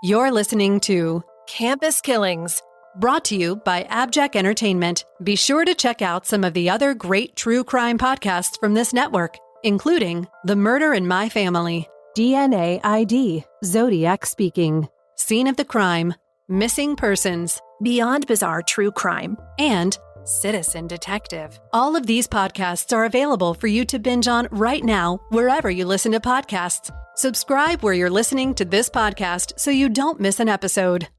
You're listening to Campus Killings, brought to you by AbJack Entertainment. Be sure to check out some of the other great true crime podcasts from this network, including The Murder in My Family, DNA ID, Zodiac Speaking, Scene of the Crime, Missing Persons, Beyond Bizarre True Crime, and Citizen Detective. all of these podcasts are available for you to binge on right now, wherever you listen to podcasts. Subscribe where you're listening to this podcast so you don't miss an episode.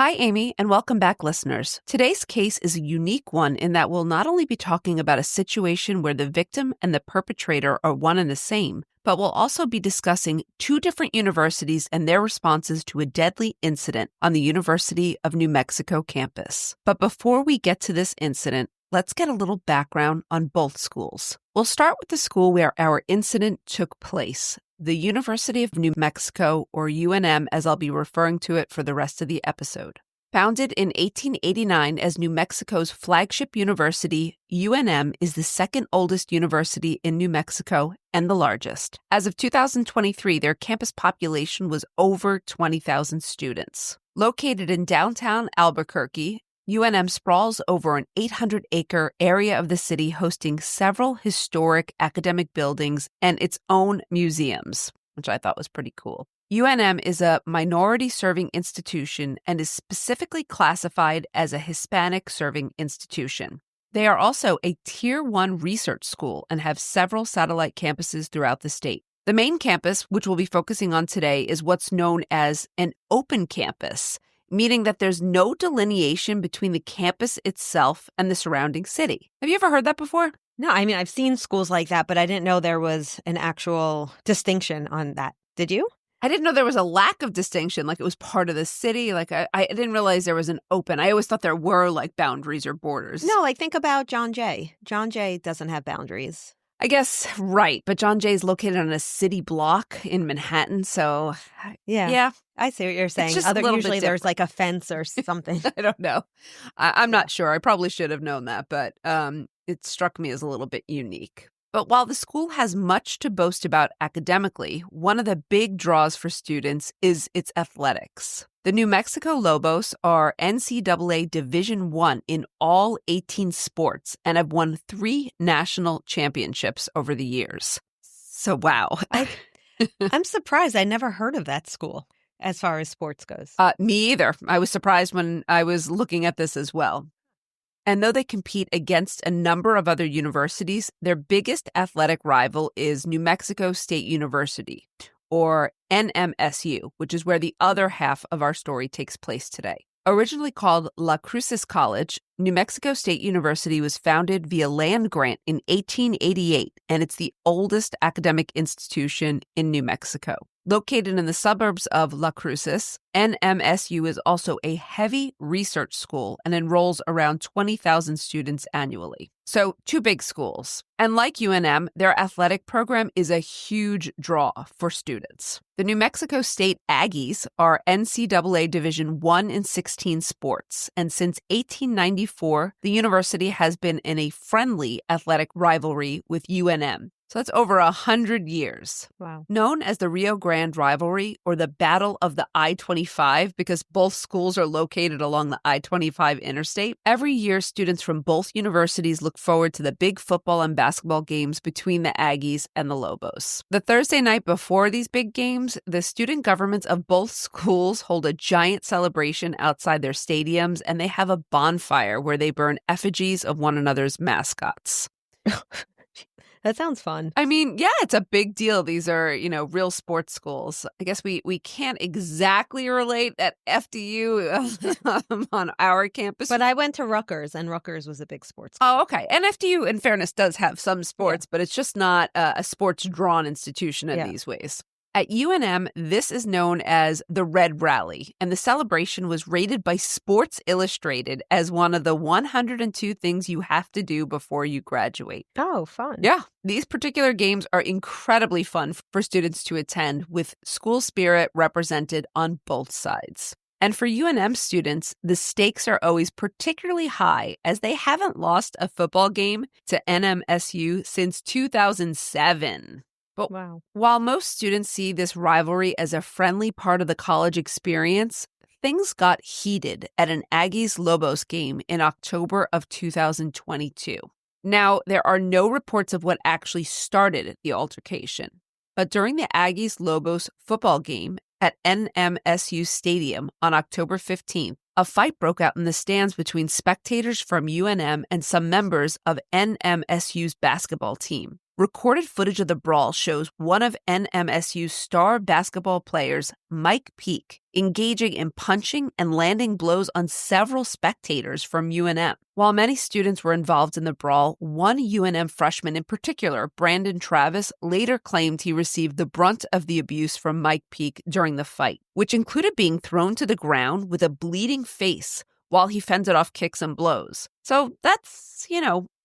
Hi, Amy, and welcome back, listeners. Today's case is a unique one in that we'll not only be talking about a situation where the victim and the perpetrator are one and the same, but we'll also be discussing two different universities and their responses to a deadly incident on the University of New Mexico campus. But before we get to this incident, let's get a little background on both schools. We'll start with the school where our incident took place, the University of New Mexico, or UNM, as I'll be referring to it for the rest of the episode. Founded in 1889 as New Mexico's flagship university, UNM is the second oldest university in New Mexico and the largest. As of 2023, their campus population was over 20,000 students. Located in downtown Albuquerque, UNM sprawls over an 800-acre area of the city, hosting several historic academic buildings and its own museums, which I thought was pretty cool. UNM is a minority-serving institution and is specifically classified as a Hispanic-serving institution. They are also a Tier 1 research school and have several satellite campuses throughout the state. The main campus, which we'll be focusing on today, is what's known as an open campus, meaning that there's no delineation between the campus itself and the surrounding city. Have you ever heard that before? No, I mean, I've seen schools like that, but I didn't know there was an actual distinction on that. Did you? I didn't know there was a lack of distinction, like it was part of the city. Like I didn't realize there was an open. I always thought there were like boundaries or borders. No, like think about John Jay. John Jay doesn't have boundaries. I guess, right. But John Jay is located on a city block in Manhattan, so yeah. I see what you're saying. just a little bit Usually there's different. like a fence or something. I don't know. I'm not sure. I probably should have known that, but it struck me as a little bit unique. But while the school has much to boast about academically, one of the big draws for students is its athletics. The New Mexico Lobos are NCAA Division I in all 18 sports and have won 3 national championships over the years. So, wow. I'm surprised. I never heard of that school as far as sports goes. Me either. I was surprised when I was looking at this as well. And though they compete against a number of other universities, their biggest athletic rival is New Mexico State University, or NMSU, which is where the other half of our story takes place today. Originally called La Cruces College, New Mexico State University was founded via land grant in 1888, and it's the oldest academic institution in New Mexico. Located in the suburbs of La Cruces, NMSU is also a heavy research school and enrolls around 20,000 students annually. So, 2 big schools. And like UNM, their athletic program is a huge draw for students. The New Mexico State Aggies are NCAA Division I in 16 sports, and since 1894, the university has been in a friendly athletic rivalry with UNM. So that's over 100 years. Wow. Known as the Rio Grande Rivalry or the Battle of the I-25 because both schools are located along the I-25 interstate, every year students from both universities look forward to the big football and basketball games between the Aggies and the Lobos. The Thursday night before these big games, the student governments of both schools hold a giant celebration outside their stadiums, and they have a bonfire where they burn effigies of one another's mascots. That sounds fun. I mean, yeah, it's a big deal. These are, real sports schools. I guess we can't exactly relate at FDU on our campus. But I went to Rutgers, and Rutgers was a big sports school. Oh, okay. And FDU, in fairness, does have some sports, but it's just not a sports-drawn institution in these ways. At UNM, this is known as the Red Rally, and the celebration was rated by Sports Illustrated as one of the 102 things you have to do before you graduate. Oh, fun. Yeah, these particular games are incredibly fun for students to attend, with school spirit represented on both sides. And for UNM students, the stakes are always particularly high, as they haven't lost a football game to NMSU since 2007. But Wow. while most students see this rivalry as a friendly part of the college experience, things got heated at an Aggies Lobos game in October of 2022. Now, there are no reports of what actually started the altercation, but during the Aggies Lobos football game at NMSU Stadium on October 15th, a fight broke out in the stands between spectators from UNM and some members of NMSU's basketball team. Recorded footage of the brawl shows one of NMSU's star basketball players, Mike Peake, engaging in punching and landing blows on several spectators from UNM. While many students were involved in the brawl, one UNM freshman in particular, Brandon Travis, later claimed he received the brunt of the abuse from Mike Peake during the fight, which included being thrown to the ground with a bleeding face while he fended off kicks and blows. So that's,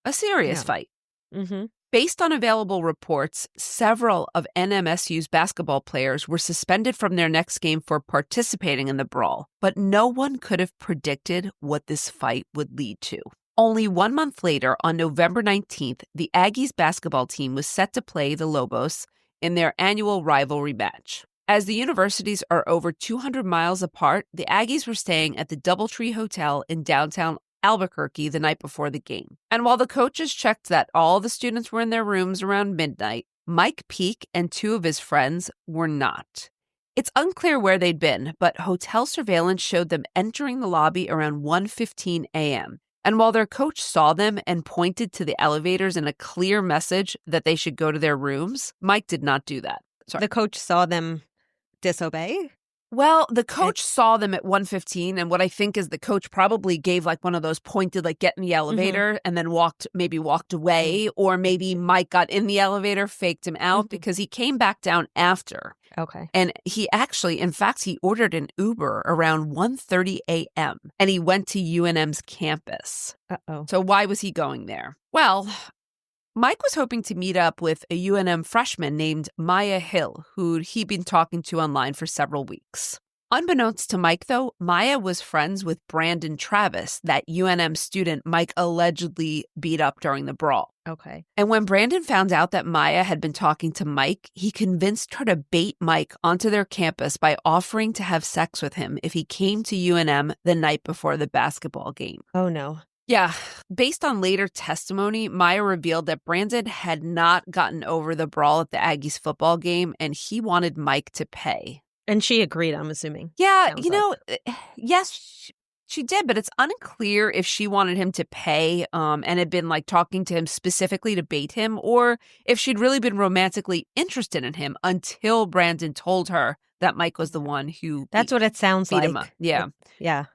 a serious fight. Mm-hmm. Based on available reports, several of NMSU's basketball players were suspended from their next game for participating in the brawl, but no one could have predicted what this fight would lead to. Only 1 month later, on November 19th, the Aggies basketball team was set to play the Lobos in their annual rivalry match. As the universities are over 200 miles apart, the Aggies were staying at the Doubletree Hotel in downtown Albuquerque the night before the game. And while the coaches checked that all the students were in their rooms around midnight, Mike Peake and two of his friends were not. It's unclear where they'd been, but hotel surveillance showed them entering the lobby around 1:15 a.m. And while their coach saw them and pointed to the elevators in a clear message that they should go to their rooms, Mike did not do that. Sorry. The coach saw them disobey? Well, the coach saw them at 1:15, and what I think is the coach probably gave like one of those pointed, like get in the elevator, and then walked away, or maybe Mike got in the elevator, faked him out, because he came back down after. Okay. And he actually, in fact, he ordered an Uber around 1:30 a.m., and he went to UNM's campus. Uh-oh. So why was he going there? Well, Mike was hoping to meet up with a UNM freshman named Maya Hill, who he'd been talking to online for several weeks. Unbeknownst to Mike, though, Maya was friends with Brandon Travis, that UNM student Mike allegedly beat up during the brawl. Okay. And when Brandon found out that Maya had been talking to Mike, he convinced her to bait Mike onto their campus by offering to have sex with him if he came to UNM the night before the basketball game. Oh, no. Yeah. Based on later testimony, Maya revealed that Brandon had not gotten over the brawl at the Aggies football game, and he wanted Mike to pay. And she agreed, I'm assuming. Yeah, Sounds yes, she did, but it's unclear if she wanted him to pay and had been like talking to him specifically to bait him, or if she'd really been romantically interested in him until Brandon told her that Mike was the one who That's what it sounds beat like. him up. Yeah. Yeah.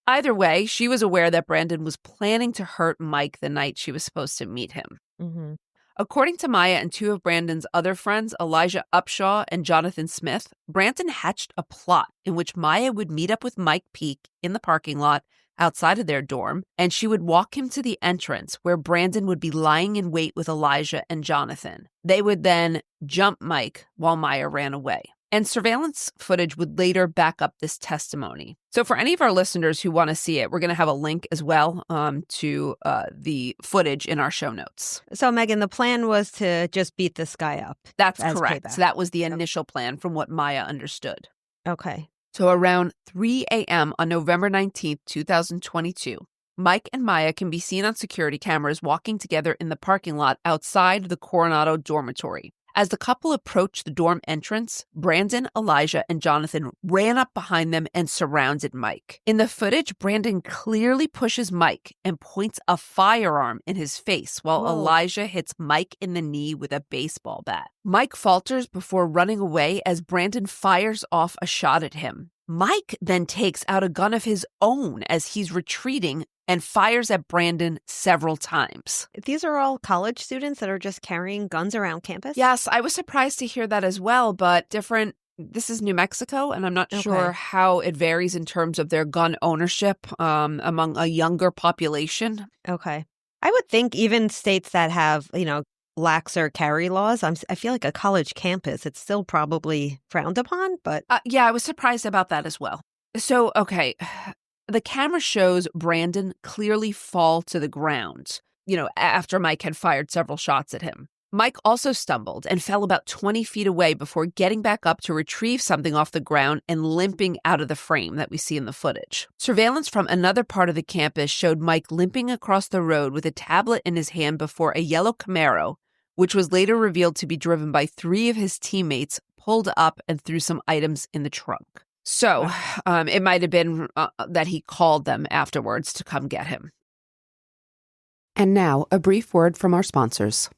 Either way, she was aware that Brandon was planning to hurt Mike the night she was supposed to meet him. Mm-hmm. According to Maya and two of Brandon's other friends, Elijah Upshaw and Jonathan Smith, Brandon hatched a plot in which Maya would meet up with Mike Peake in the parking lot outside of their dorm, and she would walk him to the entrance where Brandon would be lying in wait with Elijah and Jonathan. They would then jump Mike while Maya ran away. And surveillance footage would later back up this testimony. So for any of our listeners who want to see it, we're going to have a link as well to the footage in our show notes. So, Megan, the plan was to just beat this guy up. That's as correct. payback. So that was the initial plan from what Maya understood. Okay. So around 3 a.m. on November 19th, 2022, Mike and Maya can be seen on security cameras walking together in the parking lot outside the Coronado dormitory. As the couple approached the dorm entrance, Brandon, Elijah, and Jonathan ran up behind them and surrounded Mike. In the footage, Brandon clearly pushes Mike and points a firearm in his face while Elijah hits Mike in the knee with a baseball bat. Mike falters before running away as Brandon fires off a shot at him. Mike then takes out a gun of his own as he's retreating, and fires at Brandon several times. These are all college students that are just carrying guns around campus? Yes, I was surprised to hear that as well, but this is New Mexico, and I'm not sure how it varies in terms of their gun ownership among a younger population. Okay. I would think even states that have, laxer carry laws, I feel like a college campus, it's still probably frowned upon, but... Yeah, I was surprised about that as well. So, okay, the camera shows Brandon clearly fall to the ground, after Mike had fired several shots at him. Mike also stumbled and fell about 20 feet away before getting back up to retrieve something off the ground and limping out of the frame that we see in the footage. Surveillance from another part of the campus showed Mike limping across the road with a tablet in his hand before a yellow Camaro, which was later revealed to be driven by 3 of his teammates, pulled up and threw some items in the trunk. So it might have been that he called them afterwards to come get him. And now, a brief word from our sponsors.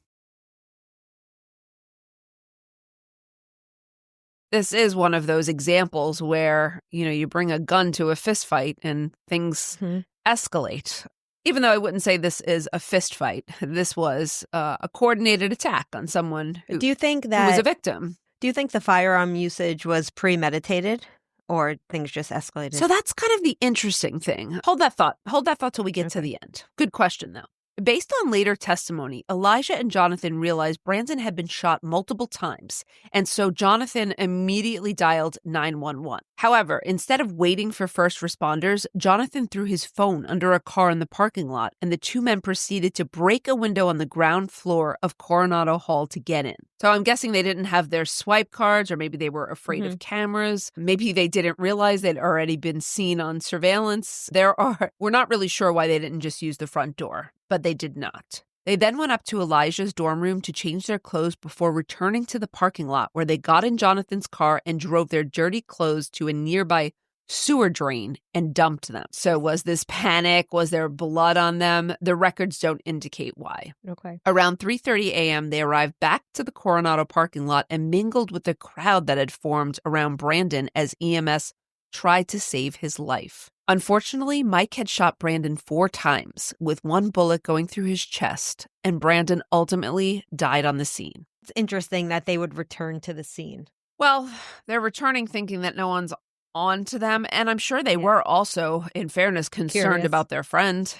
This is one of those examples where, you bring a gun to a fist fight and things escalate. Even though I wouldn't say this is a fist fight, this was a coordinated attack on someone who was a victim. Do you think the firearm usage was premeditated or things just escalated? So that's kind of the interesting thing. Hold that thought till we get to the end. Good question, though. Based on later testimony, Elijah and Jonathan realized Brandon had been shot multiple times, and so Jonathan immediately dialed 911. However, instead of waiting for first responders, Jonathan threw his phone under a car in the parking lot, and the 2 men proceeded to break a window on the ground floor of Coronado Hall to get in. So I'm guessing they didn't have their swipe cards, or maybe they were afraid of cameras. Maybe they didn't realize they'd already been seen on surveillance. We're not really sure why they didn't just use the front door, but they did not. They then went up to Elijah's dorm room to change their clothes before returning to the parking lot, where they got in Jonathan's car and drove their dirty clothes to a nearby sewer drain and dumped them. So was this panic? Was there blood on them? The records don't indicate why. Okay. Around 3:30 a.m., they arrived back to the Coronado parking lot and mingled with the crowd that had formed around Brandon as EMS tried to save his life. Unfortunately, Mike had shot Brandon 4 times, with 1 bullet going through his chest, and Brandon ultimately died on the scene. It's interesting that they would return to the scene. Well, they're returning thinking that no one's on to them, and I'm sure they were also, in fairness, concerned about their friend.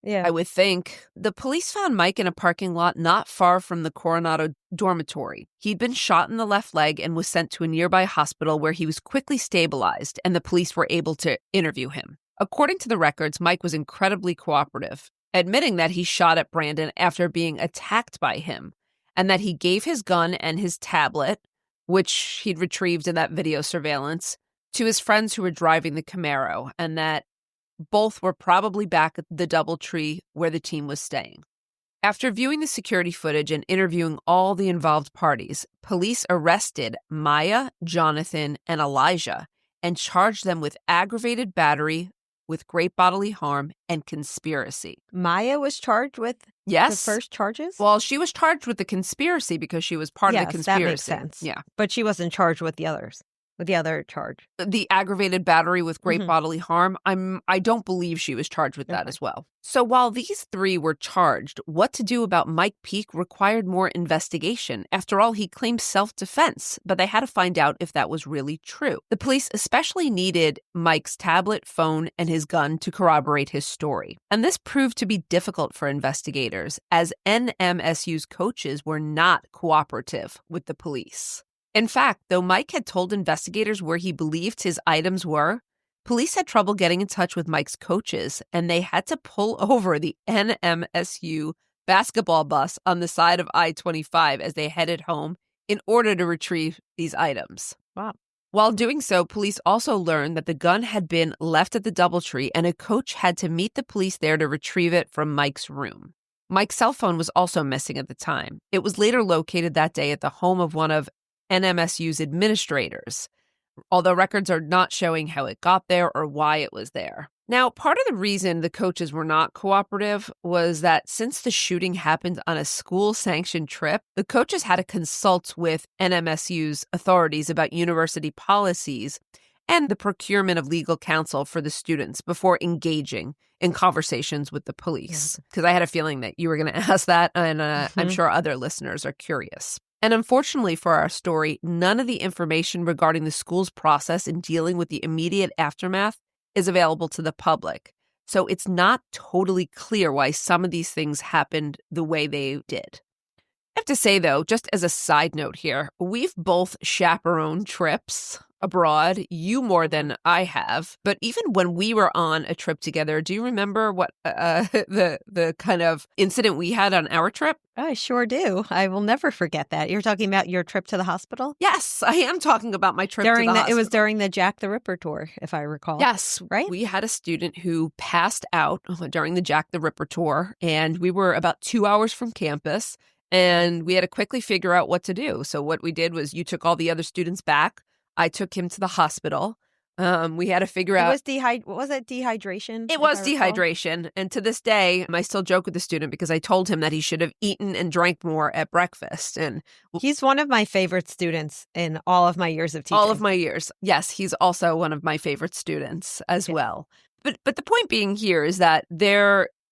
Yeah. I would think. The police found Mike in a parking lot not far from the Coronado dormitory. He'd been shot in the left leg and was sent to a nearby hospital where he was quickly stabilized, and the police were able to interview him. According to the records, Mike was incredibly cooperative, admitting that he shot at Brandon after being attacked by him, and that he gave his gun and his tablet, which he'd retrieved in that video surveillance, to his friends who were driving the Camaro, and that both were probably back at the DoubleTree where the team was staying. After viewing the security footage and interviewing all the involved parties, police arrested Maya, Jonathan, and Elijah and charged them with aggravated battery with great bodily harm and conspiracy. Maya was charged with the first charges? Well, she was charged with the conspircy because she was part of the conspiracy. That makes sense. Yeah. But she wasn't charged with the others. With the other charge. The aggravated battery with great bodily harm, I don't believe she was charged with that as well. So while these 3 were charged, what to do about Mike Peake required more investigation. After all, he claimed self-defense, but they had to find out if that was really true. The police especially needed Mike's tablet, phone, and his gun to corroborate his story. And this proved to be difficult for investigators, as NMSU's coaches were not cooperative with the police. In fact, though Mike had told investigators where he believed his items were, police had trouble getting in touch with Mike's coaches, and they had to pull over the NMSU basketball bus on the side of I-25 as they headed home in order to retrieve these items. Wow. While doing so, police also learned that the gun had been left at the DoubleTree, and a coach had to meet the police there to retrieve it from Mike's room. Mike's cell phone was also missing at the time. It was later located that day at the home of one of NMSU's administrators, although records are not showing how it got there or why it was there. Now, part of the reason the coaches were not cooperative was that since the shooting happened on a school-sanctioned trip, the coaches had to consult with NMSU's authorities about university policies, and the procurement of legal counsel for the students before engaging in conversations with the police. Because I had a feeling that you were going to ask that, and I'm sure other listeners are curious. And unfortunately for our story, none of the information regarding the school's process in dealing with the immediate aftermath is available to the public. So it's not totally clear why some of these things happened the way they did. I have to say, though, just as a side note here, we've both chaperoned trips abroad, you more than I have. But even when we were on a trip together, do you remember what the kind of incident we had on our trip? I sure do. I will never forget that. You're talking about your trip to the hospital? Yes, I am talking about my trip to the hospital. It was during the Jack the Ripper tour, if I recall. Yes, right? We had a student who passed out during the Jack the Ripper tour, and we were about 2 hours from campus. And we had to quickly figure out what to do. So what we did was you took all the other students back. I took him to the hospital. We had to figure out. Was it dehydration? It was dehydration. And to this day, I still joke with the student because I told him that he should have eaten and drank more at breakfast. And he's one of my favorite students in all of my years of teaching. All of my years. Yes, he's also one of my favorite students as well. But the point being here is that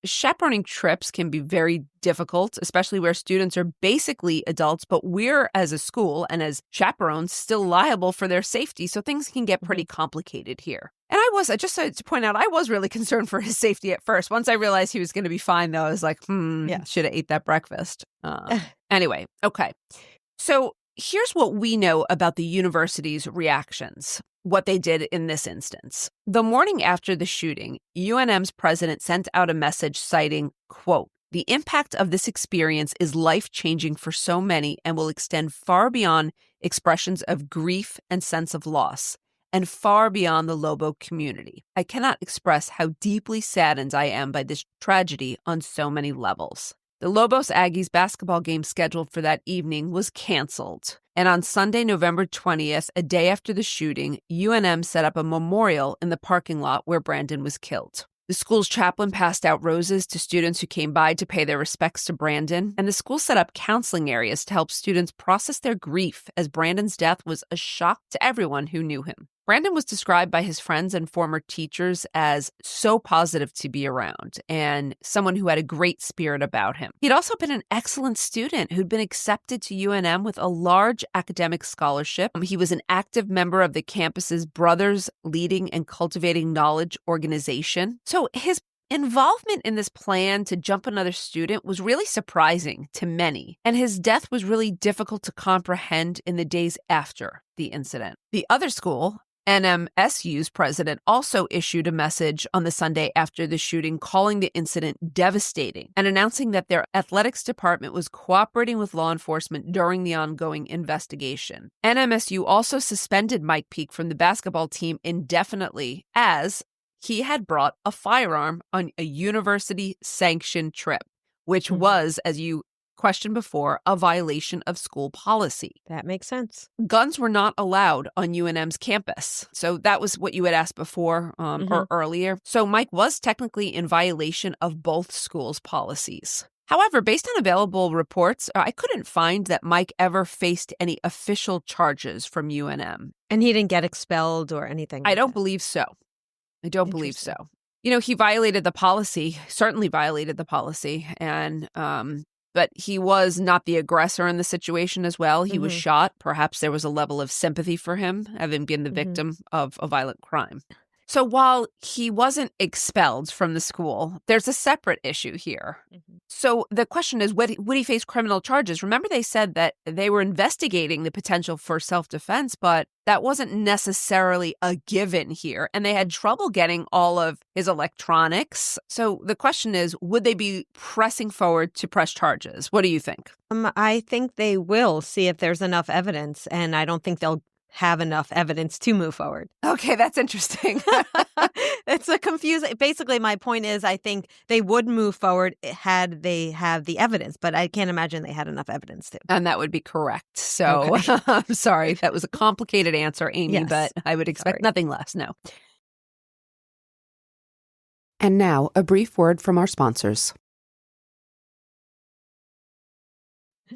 chaperoning trips can be very difficult, especially where students are basically adults, but we're, as a school and as chaperones, still liable for their safety. So things can get pretty complicated here. And just to point out, I was really concerned for his safety at first. Once I realized he was going to be fine, though, I was like, should have ate that breakfast. Anyway, okay. So here's what we know about the university's reactions, what they did in this instance. The morning after the shooting, UNM's president sent out a message citing, quote, "The impact of this experience is life-changing for so many and will extend far beyond expressions of grief and sense of loss, and far beyond the Lobo community. I cannot express how deeply saddened I am by this tragedy on so many levels." The Lobos Aggies basketball game scheduled for that evening was canceled. And on Sunday, November 20th, a day after the shooting, UNM set up a memorial in the parking lot where Brandon was killed. The school's chaplain passed out roses to students who came by to pay their respects to Brandon, and the school set up counseling areas to help students process their grief as Brandon's death was a shock to everyone who knew him. Brandon was described by his friends and former teachers as so positive to be around and someone who had a great spirit about him. He'd also been an excellent student who'd been accepted to UNM with a large academic scholarship. He was an active member of the campus's Brothers Leading and Cultivating Knowledge organization. So his involvement in this plan to jump another student was really surprising to many, and his death was really difficult to comprehend in the days after the incident. The other school, NMSU's president, also issued a message on the Sunday after the shooting calling the incident devastating and announcing that their athletics department was cooperating with law enforcement during the ongoing investigation. NMSU also suspended Mike Peake from the basketball team indefinitely as he had brought a firearm on a university-sanctioned trip, which was, as you questioned before, a violation of school policy. That makes sense. Guns were not allowed on UNM's campus. So that was what you had asked before or earlier. So Mike was technically in violation of both schools' policies. However, based on available reports, I couldn't find that Mike ever faced any official charges from UNM. And he didn't get expelled or anything? I don't believe so. I don't believe so. You know, he violated the policy, certainly violated the policy, and but he was not the aggressor in the situation as well. He was shot. Perhaps there was a level of sympathy for him, having been the victim of a violent crime. So while he wasn't expelled from the school, there's a separate issue here. So the question is, would he face criminal charges? Remember, they said that they were investigating the potential for self-defense, but that wasn't necessarily a given here. And they had trouble getting all of his electronics. So the question is, would they be pressing forward to press charges? What do you think? I think they will see if there's enough evidence, and I don't think they'll have enough evidence to move forward. Okay, that's interesting. It's a confusing. Basically, my point is I think they would move forward had they have the evidence, but I can't imagine they had enough evidence to. And that would be correct. So I'm sorry. That was a complicated answer, Amy, but I would expect nothing less. No. And now, a brief word from our sponsors.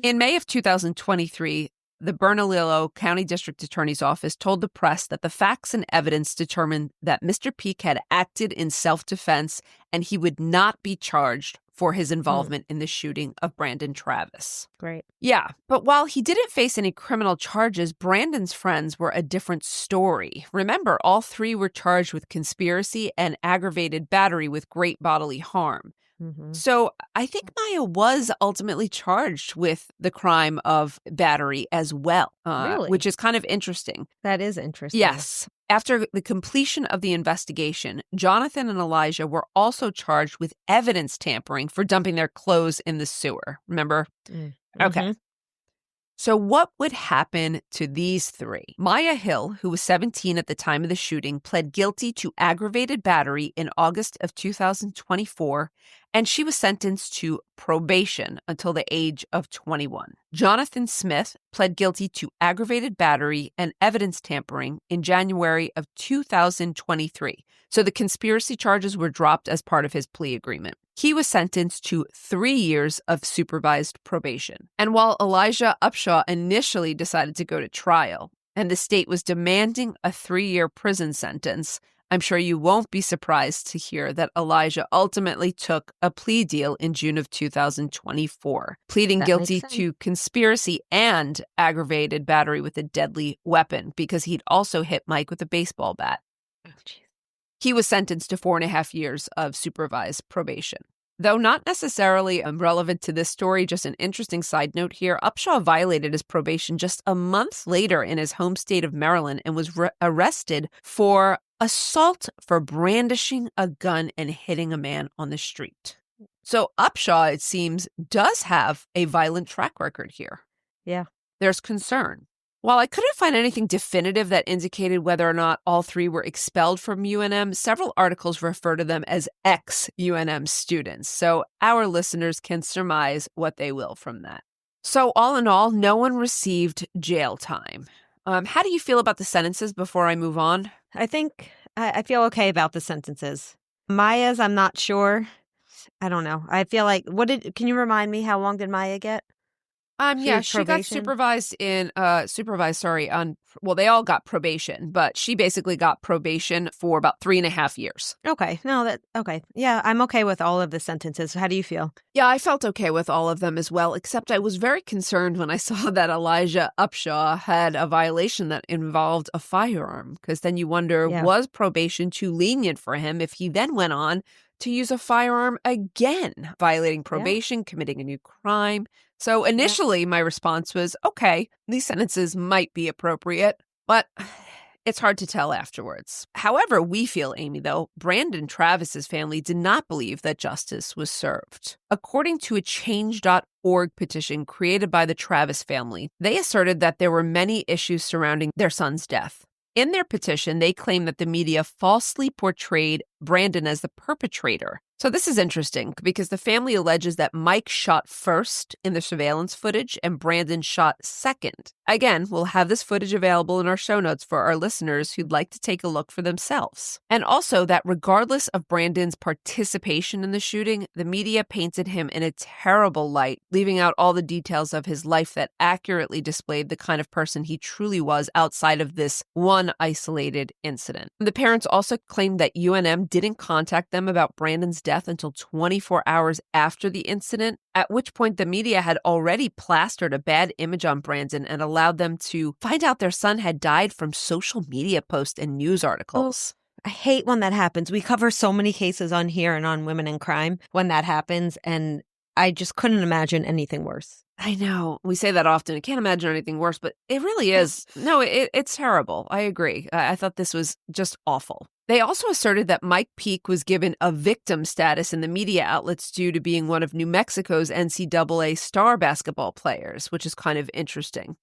In May of 2023, the Bernalillo County District Attorney's Office told the press that the facts and evidence determined that Mr. Peak had acted in self-defense and he would not be charged for his involvement in the shooting of Brandon Travis. Great. Yeah, but while he didn't face any criminal charges, Brandon's friends were a different story. Remember, all three were charged with conspiracy and aggravated battery with great bodily harm. Mm-hmm. So I think Maya was ultimately charged with the crime of battery as well, Really? which is kind of interesting. That is interesting. Yes. After the completion of the investigation, Jonathan and Elijah were also charged with evidence tampering for dumping their clothes in the sewer. Remember? Mm-hmm. Okay. So what would happen to these three? Maya Hill, who was 17 at the time of the shooting, pled guilty to aggravated battery in August of 2024, and she was sentenced to probation until the age of 21. Jonathan Smith pled guilty to aggravated battery and evidence tampering in January of 2023. So the conspiracy charges were dropped as part of his plea agreement. He was sentenced to 3 years of supervised probation. And while Elijah Upshaw initially decided to go to trial, and the state was demanding a 3-year prison sentence, I'm sure you won't be surprised to hear that Elijah ultimately took a plea deal in June of 2024, pleading guilty to conspiracy and aggravated battery with a deadly weapon because he'd also hit Mike with a baseball bat. Oh, geez. He was sentenced to 4.5 years of supervised probation. Though not necessarily relevant to this story, just an interesting side note here, Upshaw violated his probation just a month later in his home state of Maryland and was arrested for assault for brandishing a gun and hitting a man on the street. So Upshaw, it seems, does have a violent track record here. Yeah. There's concern. While I couldn't find anything definitive that indicated whether or not all three were expelled from UNM, several articles refer to them as ex-UNM students, so our listeners can surmise what they will from that. So all in all, no one received jail time. How do you feel about the sentences before I move on? I think I feel okay about the sentences. Maya's, I'm not sure. I don't know. I feel like, can you remind me, how long did Maya get? Yeah, she got they all got probation, but she basically got probation for about 3.5 years. Okay. Okay. Yeah, I'm okay with all of the sentences. How do you feel? Yeah, I felt okay with all of them as well, except I was very concerned when I saw that Elijah Upshaw had a violation that involved a firearm, because then you wonder, was probation too lenient for him if he then went on to use a firearm again, violating probation, committing a new crime? So initially, my response was, okay, these sentences might be appropriate, but it's hard to tell afterwards. However, we feel, Amy, though, Brandon Travis's family did not believe that justice was served. According to a Change.org petition created by the Travis family, they asserted that there were many issues surrounding their son's death. In their petition, they claim that the media falsely portrayed Brandon as the perpetrator. So this is interesting because the family alleges that Mike shot first in the surveillance footage and Brandon shot second. Again, we'll have this footage available in our show notes for our listeners who'd like to take a look for themselves. And also that regardless of Brandon's participation in the shooting, the media painted him in a terrible light, leaving out all the details of his life that accurately displayed the kind of person he truly was outside of this one isolated incident. The parents also claimed that UNM didn't contact them about Brandon's death until 24 hours after the incident, at which point the media had already plastered a bad image on Brandon and allowed them to find out their son had died from social media posts and news articles. I hate when that happens. We cover so many cases on here and on Women in Crime when that happens, and I just couldn't imagine anything worse. I know. We say that often. I can't imagine anything worse, but it really is. No, it's terrible. I agree. I thought this was just awful. They also asserted that Mike Peak was given a victim status in the media outlets due to being one of New Mexico's NCAA star basketball players, which is kind of interesting.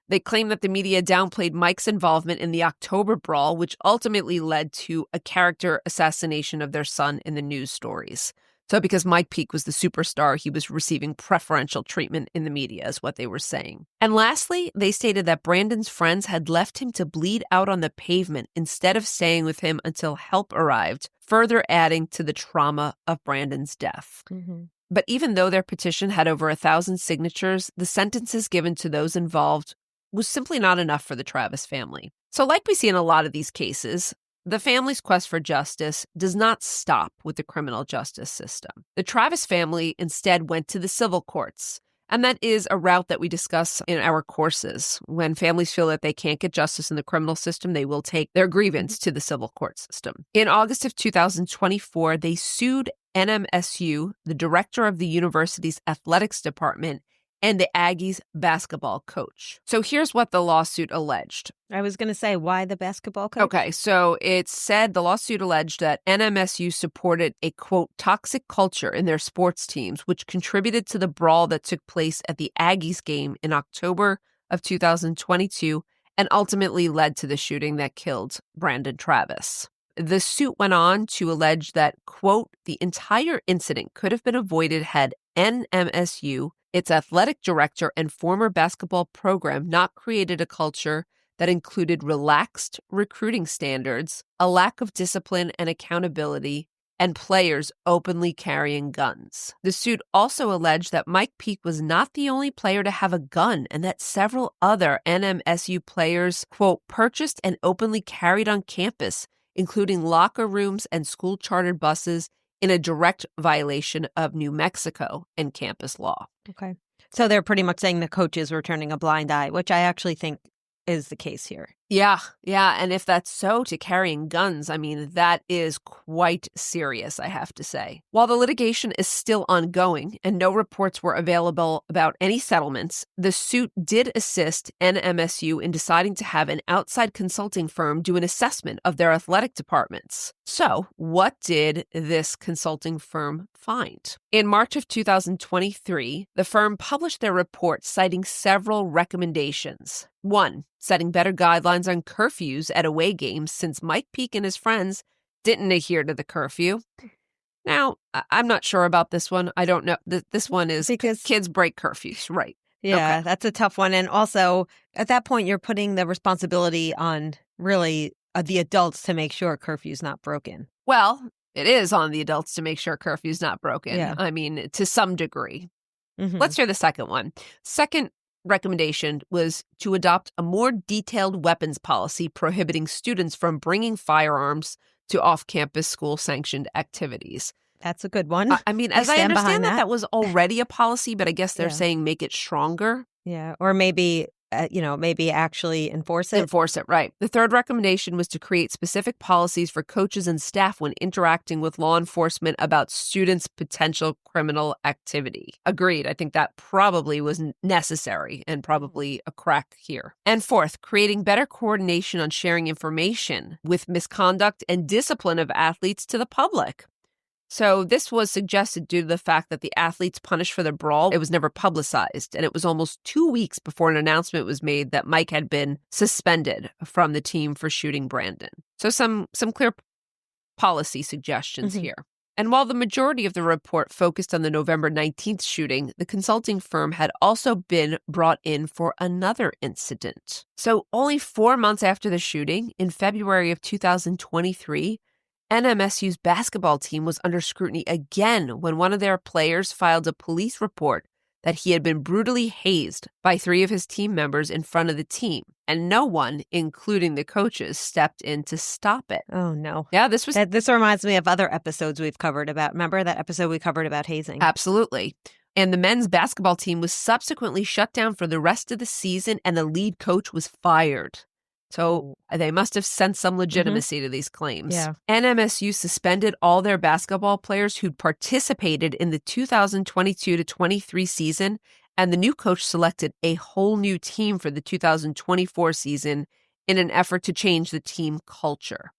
They claim that the media downplayed Mike's involvement in the October brawl, which ultimately led to a character assassination of their son in the news stories. So because Mike Peak was the superstar, he was receiving preferential treatment in the media, is what they were saying. And lastly, they stated that Brandon's friends had left him to bleed out on the pavement instead of staying with him until help arrived, further adding to the trauma of Brandon's death. Mm-hmm. But even though their petition had over 1,000 signatures, the sentences given to those involved was simply not enough for the Travis family. So like we see in a lot of these cases, the family's quest for justice does not stop with the criminal justice system. The Travis family instead went to the civil courts. And that is a route that we discuss in our courses. When families feel that they can't get justice in the criminal system, they will take their grievance to the civil court system. In August of 2024, they sued NMSU, the director of the university's athletics department, and the Aggies basketball coach. So here's what the lawsuit alleged. I was going to say, why the basketball coach? Okay, so it said the lawsuit alleged that NMSU supported a, quote, toxic culture in their sports teams, which contributed to the brawl that took place at the Aggies game in October of 2022 and ultimately led to the shooting that killed Brandon Travis. The suit went on to allege that, quote, the entire incident could have been avoided had NMSU, its athletic director and former basketball program, not created a culture that included relaxed recruiting standards, a lack of discipline and accountability, and players openly carrying guns. The suit also alleged that Mike Peake was not the only player to have a gun and that several other NMSU players, quote, purchased and openly carried on campus, including locker rooms and school-chartered buses, in a direct violation of New Mexico and campus law. Okay. So they're pretty much saying the coaches were turning a blind eye, which I actually think is the case here. Yeah. And if that's so, to carrying guns, I mean, that is quite serious, I have to say. While the litigation is still ongoing and no reports were available about any settlements, the suit did assist NMSU in deciding to have an outside consulting firm do an assessment of their athletic departments. So, what did this consulting firm find? In March of 2023, the firm published their report citing several recommendations. 1, setting better guidelines on curfews at away games since Mike Peake and his friends didn't adhere to the curfew. Now, I'm not sure about this one. I don't know. This one is because kids break curfews, right? Yeah, Okay. That's a tough one. And also, at that point, you're putting the responsibility on really the adults to make sure curfew's not broken. Well, it is on the adults to make sure curfew's not broken. Yeah. I mean, to some degree. Mm-hmm. Let's hear the second one. Second recommendation was to adopt a more detailed weapons policy prohibiting students from bringing firearms to off-campus school-sanctioned activities. That's a good one. I mean, as I stand understand behind that was already a policy, but I guess they're Yeah. saying make it stronger. Yeah. Or maybe, maybe actually enforce it. Enforce it, right. The third recommendation was to create specific policies for coaches and staff when interacting with law enforcement about students' potential criminal activity. Agreed. I think that probably was necessary and probably a crack here. And fourth, creating better coordination on sharing information with misconduct and discipline of athletes to the public. So this was suggested due to the fact that the athletes punished for the brawl, it was never publicized, and it was almost 2 weeks before an announcement was made that Mike had been suspended from the team for shooting Brandon. So some clear policy suggestions here. And while the majority of the report focused on the November 19th shooting, the consulting firm had also been brought in for another incident. So only 4 months after the shooting, in February of 2023, NMSU's basketball team was under scrutiny again when one of their players filed a police report that he had been brutally hazed by 3 of his team members in front of the team, and no one, including the coaches, stepped in to stop it. Oh, no. Yeah, this reminds me of other episodes we've covered about. Remember that episode we covered about hazing? Absolutely. And the men's basketball team was subsequently shut down for the rest of the season, and the lead coach was fired. So they must have sensed some legitimacy to these claims. Yeah. NMSU suspended all their basketball players who'd participated in the 2022-23 season, and the new coach selected a whole new team for the 2024 season in an effort to change the team culture.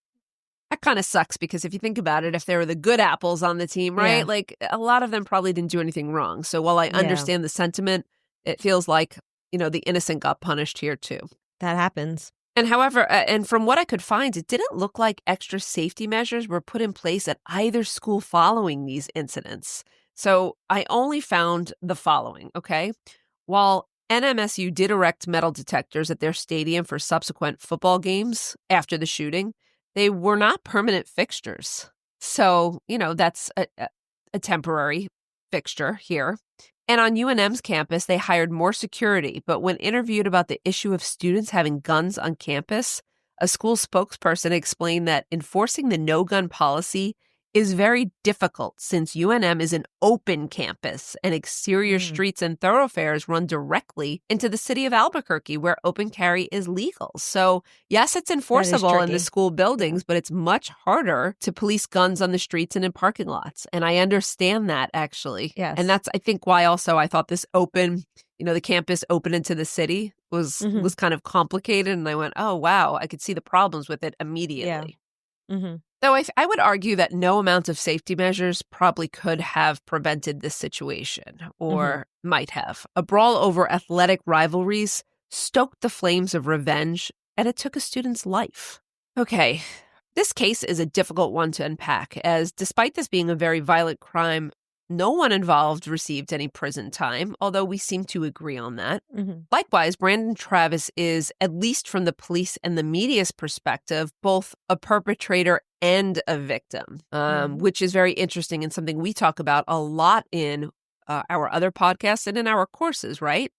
That kind of sucks because if you think about it, if there were the good apples on the team, right? Yeah. Like a lot of them probably didn't do anything wrong. So while I understand the sentiment, it feels like, the innocent got punished here too. That happens. And however, and from what I could find, it didn't look like extra safety measures were put in place at either school following these incidents. So I only found the following, okay? While NMSU did erect metal detectors at their stadium for subsequent football games after the shooting, they were not permanent fixtures. So, that's a temporary fixture here. And on UNM's campus, they hired more security. But when interviewed about the issue of students having guns on campus, a school spokesperson explained that enforcing the no-gun policy is very difficult since UNM is an open campus and exterior streets and thoroughfares run directly into the city of Albuquerque where open carry is legal. So yes, it's enforceable in the school buildings, but it's much harder to police guns on the streets and in parking lots. And I understand that actually. Yes. And that's, I think, why also I thought this open, the campus open into the city was kind of complicated. And I went, oh, wow, I could see the problems with it immediately. Yeah. Mm-hmm. Though I would argue that no amount of safety measures probably could have prevented this situation, or might have. A brawl over athletic rivalries stoked the flames of revenge, and it took a student's life. Okay, this case is a difficult one to unpack, as despite this being a very violent crime, no one involved received any prison time, although we seem to agree on that. Likewise, Brandon Travis is, at least from the police and the media's perspective, both a perpetrator and a victim, which is very interesting and something we talk about a lot in our other podcasts and in our courses, right?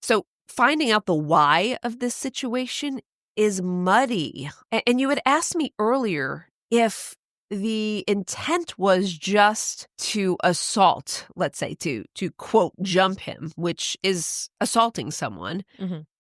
So finding out the why of this situation is muddy. And you had asked me earlier if the intent was just to assault, let's say, to quote, jump him, which is assaulting someone.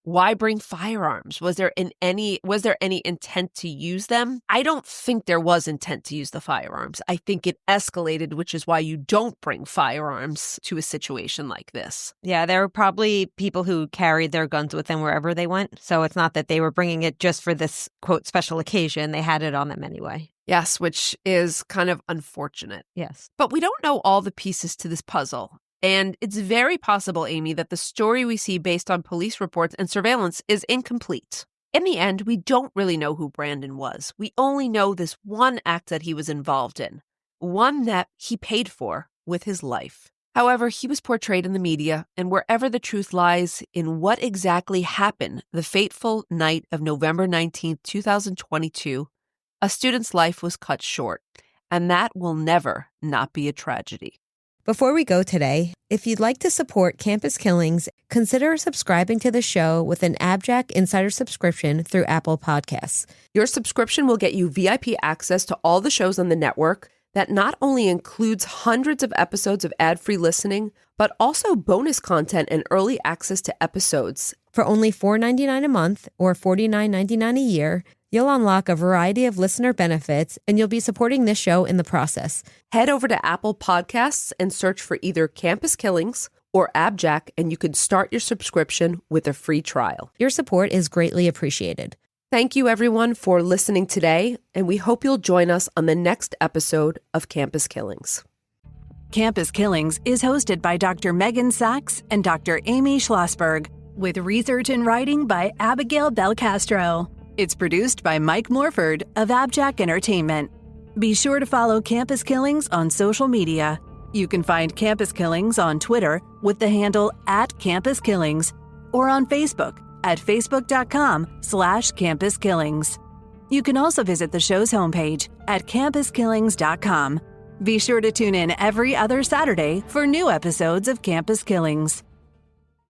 Why bring firearms? Was there any intent to use them? I don't think there was intent to use the firearms. I think it escalated, which is why you don't bring firearms to a situation like this. Yeah, there were probably people who carried their guns with them wherever they went. So it's not that they were bringing it just for this, quote, special occasion. They had it on them anyway. Yes, which is kind of unfortunate. Yes. But we don't know all the pieces to this puzzle. And it's very possible, Amy, that the story we see based on police reports and surveillance is incomplete. In the end, we don't really know who Brandon was. We only know this one act that he was involved in, one that he paid for with his life. However, he was portrayed in the media, and wherever the truth lies in what exactly happened the fateful night of November 19th, 2022, a student's life was cut short, and that will never not be a tragedy. Before we go today, if you'd like to support Campus Killings, consider subscribing to the show with an AbJack Insider subscription through Apple Podcasts. Your subscription will get you VIP access to all the shows on the network that not only includes hundreds of episodes of ad-free listening, but also bonus content and early access to episodes. For only $4.99 a month or $49.99 a year, you'll unlock a variety of listener benefits, and you'll be supporting this show in the process. Head over to Apple Podcasts and search for either Campus Killings or AbJack, and you can start your subscription with a free trial. Your support is greatly appreciated. Thank you, everyone, for listening today, and we hope you'll join us on the next episode of Campus Killings. Campus Killings is hosted by Dr. Megan Sachs and Dr. Amy Schlossberg, with research and writing by Abigail Belcastro. It's produced by Mike Morford of AbJack Entertainment. Be sure to follow Campus Killings on social media. You can find Campus Killings on Twitter with the handle @CampusKillings or on Facebook at facebook.com/CampusKillings. You can also visit the show's homepage at campuskillings.com. Be sure to tune in every other Saturday for new episodes of Campus Killings.